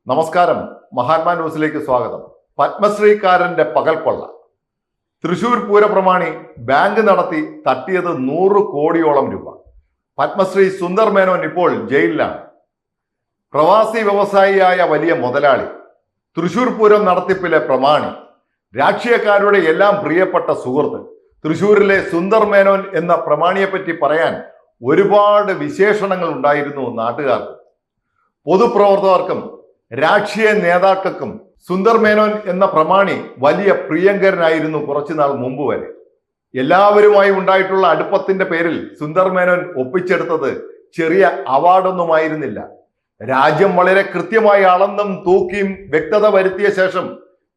നമസ്കാരം. മഹാത്മാ ന്യൂസിലേക്ക് സ്വാഗതം. പത്മശ്രീക്കാരന്റെ പകൽക്കൊള്ള. തൃശൂർ പൂരപ്രമാണി ബാങ്ക് നടത്തി തട്ടിയത് 100 കോടിയോളം രൂപ. പത്മശ്രീ സുന്ദർ മേനോൻ ഇപ്പോൾ ജയിലിലാണ്. പ്രവാസി വ്യവസായിയായ വലിയ മുതലാളി, തൃശൂർ പൂരം നടത്തിപ്പിലെ പ്രമാണി, രാഷ്ട്രീയക്കാരുടെ എല്ലാം പ്രിയപ്പെട്ട സുഹൃത്ത്. തൃശൂരിലെ സുന്ദർ മേനോൻ എന്ന പ്രമാണിയെപ്പറ്റി പറയാൻ ഒരുപാട് വിശേഷണങ്ങൾ ഉണ്ടായിരുന്നു നാട്ടുകാർക്ക്. പൊതുപ്രവർത്തകർക്കും രാഷ്ട്രീയ നേതാക്കൾക്കും സുന്ദർ മേനോൻ എന്ന പ്രമാണി വലിയ പ്രിയങ്കരനായിരുന്നു കുറച്ചുനാൾ മുമ്പ് വരെ. എല്ലാവരുമായി ഉണ്ടായിട്ടുള്ള അടുപ്പത്തിന്റെ പേരിൽ സുന്ദർ മേനോൻ ഒപ്പിച്ചെടുത്തത് ചെറിയ അവാർഡൊന്നുമായിരുന്നില്ല. രാജ്യം വളരെ കൃത്യമായി അളന്നും തൂക്കിയും വ്യക്തത വരുത്തിയ ശേഷം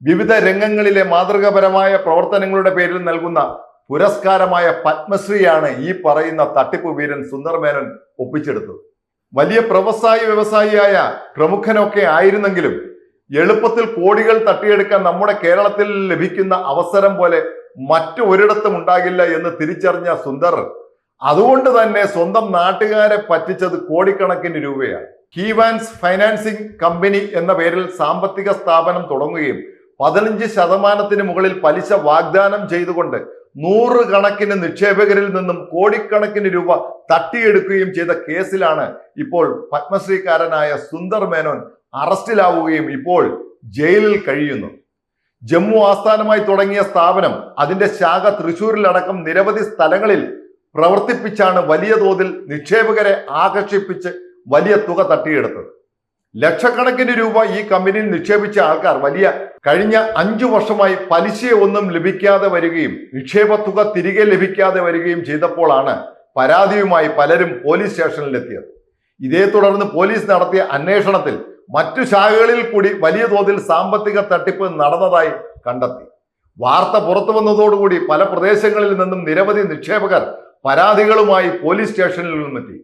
വിവിധ രംഗങ്ങളിലെ മാതൃകാപരമായ പ്രവർത്തനങ്ങളുടെ പേരിൽ നൽകുന്ന പുരസ്കാരമായ പത്മശ്രീയാണ് ഈ പറയുന്ന തട്ടിപ്പ് വീരൻ സുന്ദർ മേനോൻ ഒപ്പിച്ചെടുത്തത്. വലിയ വ്യവസായിയായ പ്രമുഖനൊക്കെ ആയിരുന്നെങ്കിലും എളുപ്പത്തിൽ കോടികൾ തട്ടിയെടുക്കാൻ നമ്മുടെ കേരളത്തിൽ ലഭിക്കുന്ന അവസരം പോലെ മറ്റൊരിടത്തും ഉണ്ടാകില്ല എന്ന് തിരിച്ചറിഞ്ഞ സുന്ദർ അതുകൊണ്ട് തന്നെ സ്വന്തം നാട്ടുകാരെ പറ്റിച്ചത് കോടിക്കണക്കിന് രൂപയാണ്. കീവാൻസ് ഫൈനാൻസിംഗ് കമ്പനി എന്ന പേരിൽ സാമ്പത്തിക സ്ഥാപനം തുടങ്ങുകയും 15% മുകളിൽ പലിശ വാഗ്ദാനം ചെയ്തുകൊണ്ട് 100 കണക്കിന് നിക്ഷേപകരിൽ നിന്നും കോടിക്കണക്കിന് രൂപ തട്ടിയെടുക്കുകയും ചെയ്ത കേസിലാണ് ഇപ്പോൾ പത്മശ്രീക്കാരനായ സുന്ദർ മേനോൻ അറസ്റ്റിലാവുകയും ഇപ്പോൾ ജയിലിൽ കഴിയുന്നു. ജമ്മു ആസ്ഥാനമായി തുടങ്ങിയ സ്ഥാപനം അതിന്റെ ശാഖ തൃശൂരിലടക്കം നിരവധി സ്ഥലങ്ങളിൽ പ്രവർത്തിപ്പിച്ചാണ് വലിയ തോതിൽ നിക്ഷേപകരെ ആകർഷിപ്പിച്ച് വലിയ തുക തട്ടിയെടുത്തത്. ലക്ഷക്കണക്കിന് രൂപ ഈ കമ്പനിയിൽ നിക്ഷേപിച്ച ആൾക്കാർ കഴിഞ്ഞ 5 വർഷമായി പലിശയൊന്നും ലഭിക്കാതെ വരികയും നിക്ഷേപ തുക തിരികെ ലഭിക്കാതെ വരികയും ചെയ്തപ്പോഴാണ് പരാതിയുമായി പലരും പോലീസ് സ്റ്റേഷനിലെത്തിയത്. ഇതേ തുടർന്ന് പോലീസ് നടത്തിയ അന്വേഷണത്തിൽ മറ്റു ശാഖകളിൽ കൂടി വലിയ തോതിൽ സാമ്പത്തിക തട്ടിപ്പ് നടന്നതായി കണ്ടെത്തി. വാർത്ത പുറത്തു വന്നതോടുകൂടി പല പ്രദേശങ്ങളിൽ നിന്നും നിരവധി നിക്ഷേപകർ പരാതികളുമായി പോലീസ് സ്റ്റേഷനിൽ നിന്നെത്തി.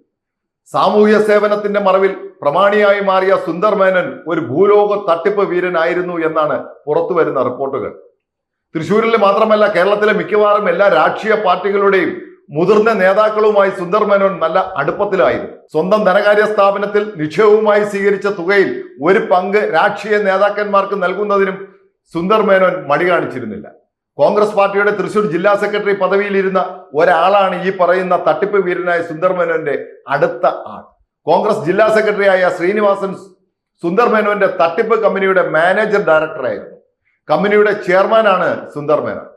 സാമൂഹ്യ സേവനത്തിന്റെ മറവിൽ പ്രമാണിയായി മാറിയ സുന്ദർ മേനോൻ ഒരു ഭൂലോക തട്ടിപ്പ് വീരനായിരുന്നു എന്നാണ് പുറത്തു വരുന്ന റിപ്പോർട്ടുകൾ. തൃശ്ശൂരിൽ മാത്രമല്ല കേരളത്തിലെ മിക്കവാറും എല്ലാ രാഷ്ട്രീയ പാർട്ടികളുടെയും മുതിർന്ന നേതാക്കളുമായി സുന്ദർ മേനോൻ നല്ല അടുപ്പത്തിലായിരുന്നു. സ്വന്തം ധനകാര്യ സ്ഥാപനത്തിൽ നിക്ഷേപവുമായി സ്വീകരിച്ച തുകയിൽ ഒരു പങ്ക് രാഷ്ട്രീയ നേതാക്കന്മാർക്ക് നൽകുന്നതിനും സുന്ദർ മേനോൻ മടി കാണിച്ചിരുന്നില്ല. കോൺഗ്രസ് പാർട്ടിയുടെ തൃശൂർ ജില്ലാ സെക്രട്ടറി പദവിയിലിരുന്ന ഒരാളാണ് ഈ പറയുന്ന തട്ടിപ്പ് വീരനായ സുന്ദർ മേനോന്റെ അടുത്ത ആൾ. കോൺഗ്രസ് ജില്ലാ സെക്രട്ടറിയായ ശ്രീനിവാസൻ സുന്ദർ മേനോന്റെ തട്ടിപ്പ് കമ്പനിയുടെ മാനേജർ ഡയറക്ടറായിരുന്നു. കമ്പനിയുടെ ചെയർമാനാണ് സുന്ദർ മേനോൻ.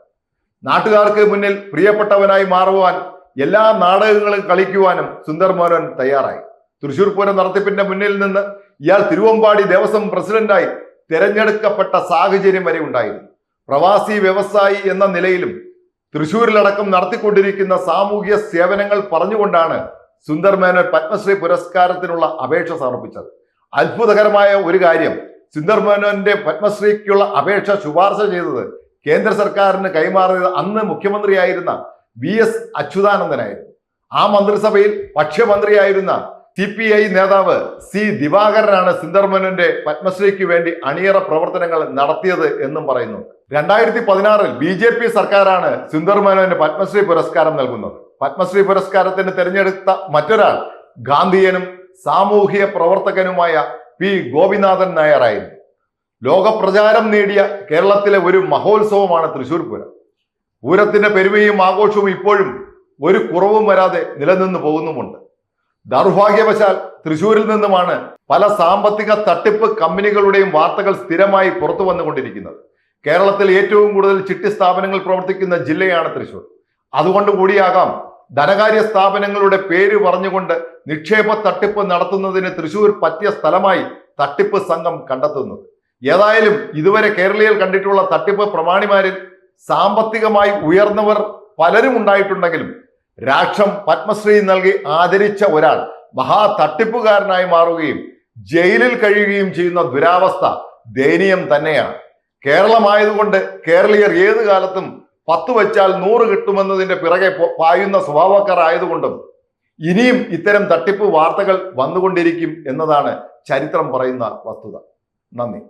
നാട്ടുകാർക്ക് മുന്നിൽ പ്രിയപ്പെട്ടവനായി മാറുവാൻ എല്ലാ നാടകങ്ങളും കളിക്കുവാനും സുന്ദർ മേനോൻ തയ്യാറായി. തൃശൂർ പൂരം നടത്തിപ്പിന്റെ മുന്നിൽ നിന്ന് ഇയാൾ തിരുവമ്പാടി ദേവസ്വം പ്രസിഡന്റായി തിരഞ്ഞെടുക്കപ്പെട്ട സാഹചര്യം വരെ ഉണ്ടായിരുന്നു. പ്രവാസി വ്യവസായി എന്ന നിലയിലും തൃശൂരിലടക്കം നടത്തിക്കൊണ്ടിരിക്കുന്ന സാമൂഹ്യ സേവനങ്ങൾ പറഞ്ഞുകൊണ്ടാണ് സുന്ദർ മേനോൻ പത്മശ്രീ പുരസ്കാരത്തിനുള്ള അപേക്ഷ സമർപ്പിച്ചത്. അത്ഭുതകരമായ ഒരു കാര്യം, സുന്ദർ മേനോന്റെ പത്മശ്രീക്കുള്ള അപേക്ഷ ശുപാർശ ചെയ്തത് കേന്ദ്ര സർക്കാരിന് കൈമാറിയത് അന്ന് മുഖ്യമന്ത്രിയായിരുന്ന VS അച്യുതാനന്ദനായിരുന്നു. ആ മന്ത്രിസഭയിൽ ഭക്ഷ്യമന്ത്രിയായിരുന്ന CPI നേതാവ് C ദിവാകരനാണ് സുന്ദർ മേനോന്റെ പത്മശ്രീക്ക് വേണ്ടി അണിയറ പ്രവർത്തനങ്ങൾ നടത്തിയത് എന്നും പറയുന്നു. 2016 BJP സർക്കാരാണ് സുന്ദർ മേനോന് പത്മശ്രീ പുരസ്കാരം നൽകുന്നത്. പത്മശ്രീ പുരസ്കാരത്തിന് തിരഞ്ഞെടുത്ത മറ്റൊരാൾ ഗാന്ധിയനും സാമൂഹിക പ്രവർത്തകനുമായ P ഗോപിനാഥൻ നായരായിരുന്നു. ലോകപ്രചാരം നേടിയ കേരളത്തിലെ ഒരു മഹോത്സവമാണ് തൃശൂർ പൂരം. പൂരത്തിന്റെ പെരുമയും ആഘോഷവും ഇപ്പോഴും ഒരു കുറവും വരാതെ നിലനിന്നു പോകുന്നുമുണ്ട്. ദൗർഭാഗ്യവശാൽ തൃശൂരിൽ നിന്നുമാണ് പല സാമ്പത്തിക തട്ടിപ്പ് കമ്പനികളുടെയും വാർത്തകൾ സ്ഥിരമായി പുറത്തു വന്നുകൊണ്ടിരിക്കുന്നത്. കേരളത്തിൽ ഏറ്റവും കൂടുതൽ ചിട്ടി സ്ഥാപനങ്ങൾ പ്രവർത്തിക്കുന്ന ജില്ലയാണ് തൃശൂർ. അതുകൊണ്ട് കൂടിയാകാം ധനകാര്യ സ്ഥാപനങ്ങളുടെ പേര് പറഞ്ഞുകൊണ്ട് നിക്ഷേപ തട്ടിപ്പ് നടത്തുന്നതിന് തൃശൂർ പറ്റിയ സ്ഥലമായി തട്ടിപ്പ് സംഘം കണ്ടെത്തുന്നത്. ഏതായാലും ഇതുവരെ കേരളീയർ കണ്ടിട്ടുള്ള തട്ടിപ്പ് പ്രമാണിമാരിൽ സാമ്പത്തികമായി ഉയർന്നവർ പലരും ഉണ്ടായിട്ടുണ്ടെങ്കിലും രാഷ്ട്രം പത്മശ്രീ നൽകി ആദരിച്ച ഒരാൾ മഹാ തട്ടിപ്പുകാരനായി മാറുകയും ജയിലിൽ കഴിയുകയും ചെയ്യുന്ന ദുരാവസ്ഥ ദയനീയം തന്നെയാണ്. കേരളമായതുകൊണ്ട് കേരളീയർ ഏതു കാലത്തും 10 വെച്ചാൽ 100 കിട്ടുമെന്നതിന്റെ പിറകെ പായുന്ന സ്വഭാവക്കാർ ആയതുകൊണ്ടും ഇനിയും ഇത്തരം തട്ടിപ്പ് വാർത്തകൾ വന്നുകൊണ്ടിരിക്കും എന്നതാണ് ചരിത്രം പറയുന്ന വസ്തുത. നന്ദി.